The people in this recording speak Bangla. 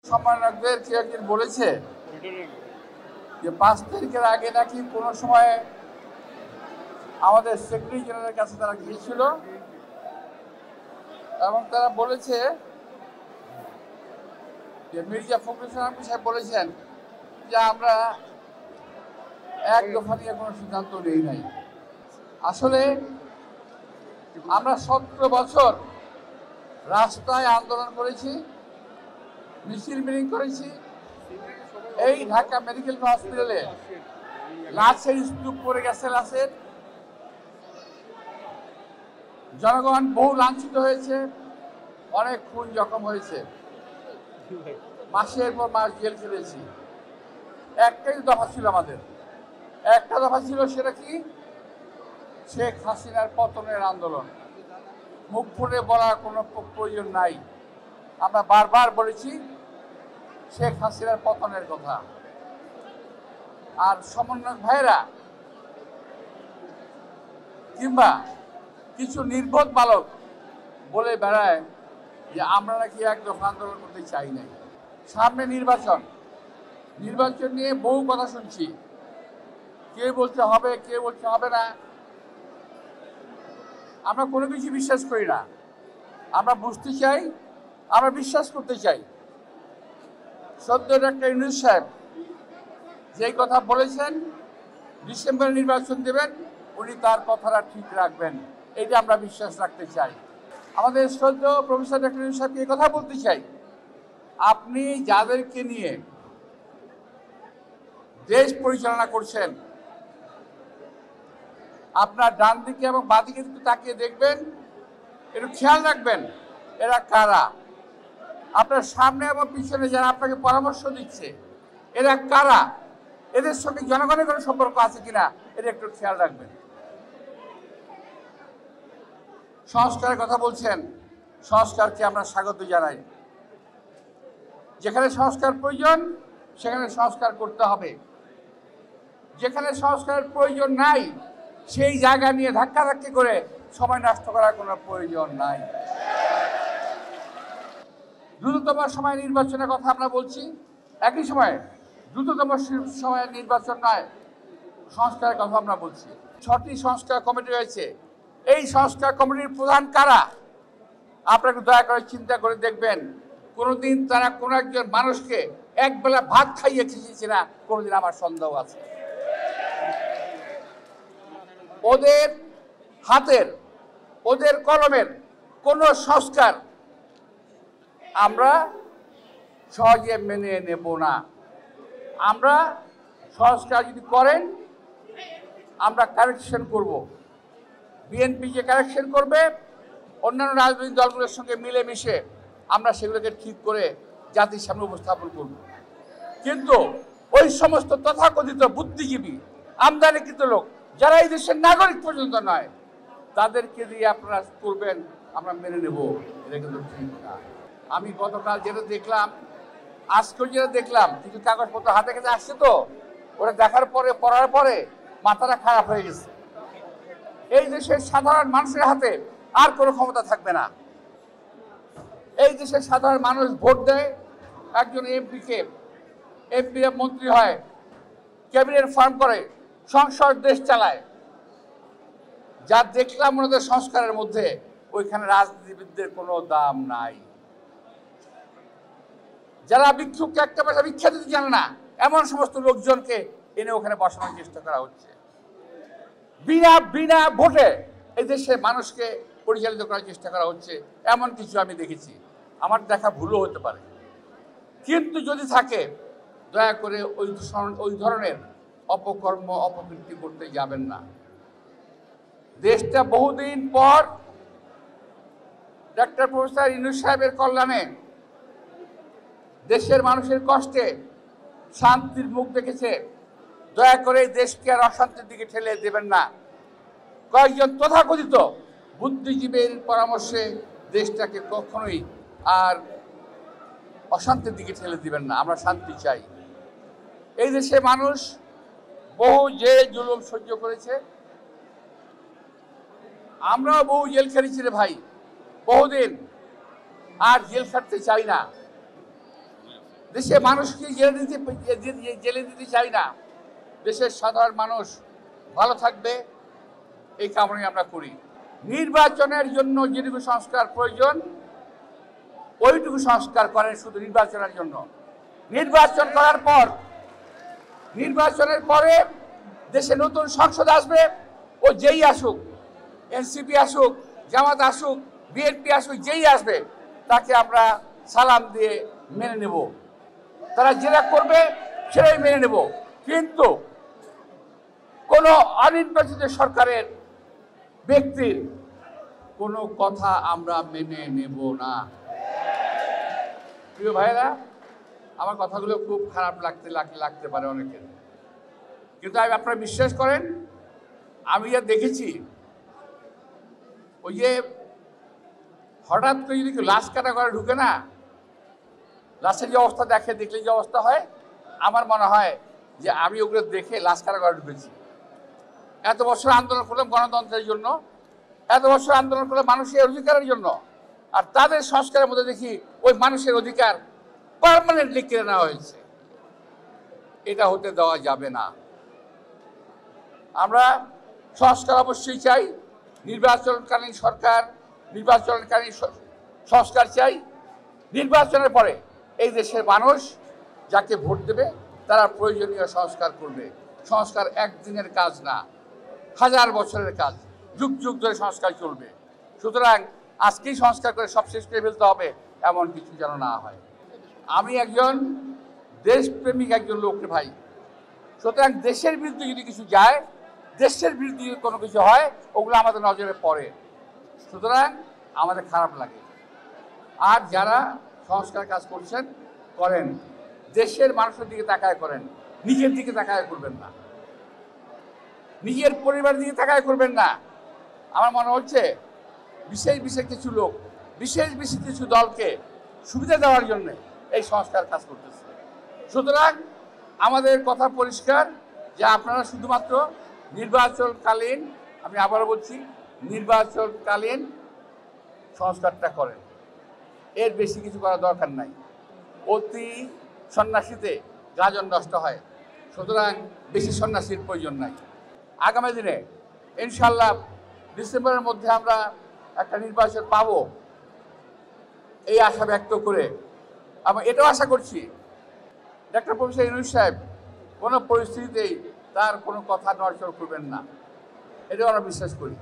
সম্মানকদের কেউ একজন বলেছে যে 5 তারিখের আগে নাকি কোনো সময় আমাদের সেক্রেটারি জেনারেলের কাছে তারা গিয়েছিল এবং তারা বলেছে যে মির্জা ফখরুল ইসলাম সাহেব বলেছেন যে আমরা এক দফা নিয়ে কোনো সিদ্ধান্ত নেই নাই। আসলে আমরা 17 বছর রাস্তায় আন্দোলন করেছি, মিছিল মিটিং করেছি। এই ঢাকা মেডিকেল হসপিটালে লাশের স্তূপ পড়ে গেছে, লাশের জনগণ বহু লাঞ্ছিত হয়েছে, অনেক খুন জখম হয়েছে, মাসের পর মাস জেল খেলেছি। একটাই দফা ছিল আমাদের, একটা দফা ছিল, সেটা কি? শেখ হাসিনার পতনের আন্দোলন। মুখ ফুটে বলার কোনো প্রয়োজন নাই, আমরা বারবার বলেছি শেখ হাসিনার পতনের কথা। আর সমন্বয়ক ভাইরা কিংবা কিছু নির্বোধ বালক বলে বেড়ায় যে আমরা নাকি এক দফা আন্দোলন করতে চাই নাই। সামনে নির্বাচন নিয়ে বহু কথা শুনছি, কেউ বলতে হবে, কেউ বলতে হবে না। আমরা কোনো কিছু বিশ্বাস করি না, আমরা বুঝতে চাই, আমরা বিশ্বাস করতে চাই। সদ্য ডক্টর ইউনূস সাহেব যেই কথা বলেছেন ডিসেম্বরে নির্বাচন দেবেন, উনি তার কথাটা ঠিক রাখবেন, এটা আমরা বিশ্বাস রাখতে চাই। আমাদের সদ্য প্রফেসর ডক্টর ইউনূস সাহেবকে এই কথা বলতে চাই, আপনি যাদেরকে নিয়ে দেশ পরিচালনা করছেন, আপনার ডান দিকে এবং বাঁ দিকে একটু তাকিয়ে দেখবেন, একটু খেয়াল রাখবেন এরা কারা। আপনার সামনে এবং পিছনে যারা আপনাকে পরামর্শ দিচ্ছে এরা কারা, এদের সঙ্গে জনগণের কোনো সম্পর্ক আছে কিনা এটা একটু খেয়াল রাখবেন। সংস্কারের কথা বলছেন, সংস্কারকে আমরা স্বাগত জানাই। যেখানে সংস্কার প্রয়োজন সেখানে সংস্কার করতে হবে, যেখানে সংস্কারের প্রয়োজন নাই সেই জায়গা নিয়ে ধাক্কাধাক্কি করে সময় নষ্ট করার কোনো প্রয়োজন নাই। দ্রুততম সময় নির্বাচনের কথা আমরা বলছি, একই সময়ে দ্রুততম সময়ে নির্বাচন নয়, সংস্কারের কথা আমরা বলছি। 6টি সংস্কার কমিটি রয়েছে, এই সংস্কার কমিটির প্রধান কারা আপনাকে দয়া করে চিন্তা করে দেখবেন। কোনোদিন তারা কোনো একজন মানুষকে একবেলা ভাত খাইয়ে খেয়েছে না, কোনোদিন আমার সন্দেহ আছে। ওদের হাতের, ওদের কলমের কোন সংস্কার আমরা সহজে মেনে নেব না। আমরা সংস্কার যদি করেন আমরা কারেকশন করব, বিএনপি যে কারেকশন করবে অন্যান্য রাজনৈতিক দলগুলোর সঙ্গে মিলেমিশে আমরা সেগুলোকে ঠিক করে জাতির সামনে উপস্থাপন করব। কিন্তু ওই সমস্ত তথাকথিত বুদ্ধিজীবী আমদানিকৃত লোক যারা এই দেশের নাগরিক পর্যন্ত নয় তাদেরকে দিয়ে আপনারা করবেন আমরা মেনে নেব, এটা কিন্তু ঠিক না। আমি গতকাল যেটা দেখলাম, আজকেও যেটা দেখলাম, কিছু কাগজপত্র হাতে কাছে আসছে, তো ওরা দেখার পরে পড়ার পরে মাথাটা খারাপ হয়ে গেছে। এই দেশের সাধারণ মানুষের হাতে আর কোনো ক্ষমতা থাকবে না। এই দেশের সাধারণ মানুষ ভোট দেয়, একজন এমপিকে, এমপি মন্ত্রী হয়, ক্যাবিনেট ফর্ম করে, সংসদ দেশ চালায়। যা দেখলাম ওনাদের সংস্কারের মধ্যে, ওইখানে রাজনীতিবিদদের কোনো দাম নাই। যারা ভিক্ষুককে একটা পয়সা ভিক্ষা দিতে জানে না এমন সমস্ত লোকজনকে এনে ওখানে বসানোর চেষ্টা করা হচ্ছে। বিনা ভোটে এই দেশে মানুষকে পরিচালিত করার চেষ্টা করা হচ্ছে, এমন কিছু আমি দেখেছি। আমার দেখা ভুলও হতে পারে, কিন্তু যদি থাকে দয়া করে ওই ধরনের অপকর্ম অপকীর্তি করতে যাবেন না। দেশটা বহুদিন পর ডক্টর প্রফেসর ইউনূস সাহেবের কল্যাণে দেশের মানুষের কষ্টে শান্তির মুখ দেখেছে। দয়া করে দেশকে আর অশান্তির দিকে ঠেলে দেবেন না। কয়েকজন তথাকথিত বুদ্ধিজীবীর পরামর্শে দেশটাকে কখনোই আর অশান্তির দিকে ঠেলে দিবেন না। আমরা শান্তি চাই। এই দেশে মানুষ বহু জেল জুলুম সহ্য করেছে, আমরাও বহু জেল খেটেছি রে ভাই, বহুদিন। আর জেল খাটতে চাই না। দেশে মানুষকে জেলে দিতে চাই না। দেশের সাধারণ মানুষ ভালো থাকবে এই কামনাই আমরা করি। নির্বাচনের জন্য যেটুকু সংস্কার প্রয়োজন ওইটুকু সংস্কার করেন শুধু নির্বাচনের জন্য। নির্বাচন করার পর নির্বাচনের পরে দেশে নতুন সংসদ আসবে, ও যেই আসুক, এনসিপি আসুক, জামাত আসুক, বিএনপি আসুক, যেই আসবে তাকে আমরা সালাম দিয়ে মেনে নেব। তারা যেটা করবে সেটাই মেনে নেব। কিন্তু কোনো অনির্বাচিত সরকারের ব্যক্তির কোনো কথা আমরা মেনে নেব না। প্রিয় ভাইরা, আমার কথাগুলো খুব খারাপ লাগতে পারে অনেকের, কিন্তু আপনারা বিশ্বাস করেন, আমি যা দেখেছি, ওই যে হঠাৎ করে যদি লাশ কাটা করে ঢুকে না, লাশের যে অবস্থা দেখলে যে অবস্থা হয়, আমার মনে হয় যে আমি ওগুলো দেখে লাশ কাটা করে ঢুকেছি। এত বছর আন্দোলন করলাম গণতন্ত্রের জন্য, এত বছর আন্দোলন করলাম মানুষের অধিকারের জন্য, আর তাদের সংস্কারের মধ্যে দেখি ওই মানুষের অধিকার পার্মানেন্টলি কেড়ে নেওয়া হয়েছে। এটা হতে দেওয়া যাবে না। আমরা সংস্কার অবশ্যই চাই, নির্বাচনকালীন সংস্কার চাই। নির্বাচনের পরে এই দেশের মানুষ যাকে ভোট দেবে তারা প্রয়োজনীয় সংস্কার করবে। সংস্কার একদিনের কাজ না, হাজার বছরের কাজ, যুগ যুগ ধরে সংস্কার চলবে। সুতরাং আজকেই সংস্কার করে সব শেষ করে ফেলতে হবে এমন কিছু যেন না হয়। আমি একজন দেশপ্রেমিক একজন লোক ভাই, সুতরাং দেশের বিরুদ্ধে যদি কিছু যায়, দেশের বিরুদ্ধে যদি কোনো কিছু হয়, ওগুলো আমাদের নজরে পড়ে, সুতরাং আমাদের খারাপ লাগে। আর যারা সংস্কার কাজ করছেন করেন, দেশের মানুষের দিকে তাকায় করেন, নিজের দিকে তাকায় করবেন না, নিজের পরিবারের দিকে তাকায় করবেন না। আমার মনে হচ্ছে বিশেষ কিছু লোক বিশেষ কিছু দলকে সুবিধা দেওয়ার জন্য এই সংস্কার কাজ করতেছে। সুতরাং আমাদের কথা পরিষ্কার যে আপনারা শুধুমাত্র নির্বাচনকালীন, আমি আবারও বলছি, নির্বাচনকালীন সংস্কারটা করেন, এর বেশি কিছু করার দরকার নাই। অতি সন্ন্যাসীতে গাজন নষ্ট হয়, সুতরাং বেশি সন্ন্যাসীর প্রয়োজন নাই। আগামী দিনে ইনশাল্লাহ ডিসেম্বরের মধ্যে আমরা একটা নির্বাচন পাবো এই আশা ব্যক্ত করে আমি এটাও আশা করছি ডক্টর প্রফেসর ইউনূস সাহেব কোনো পরিস্থিতিতেই তার কোনো কথা নড়চড় করবেন না, এটাও আমরা বিশ্বাস করি।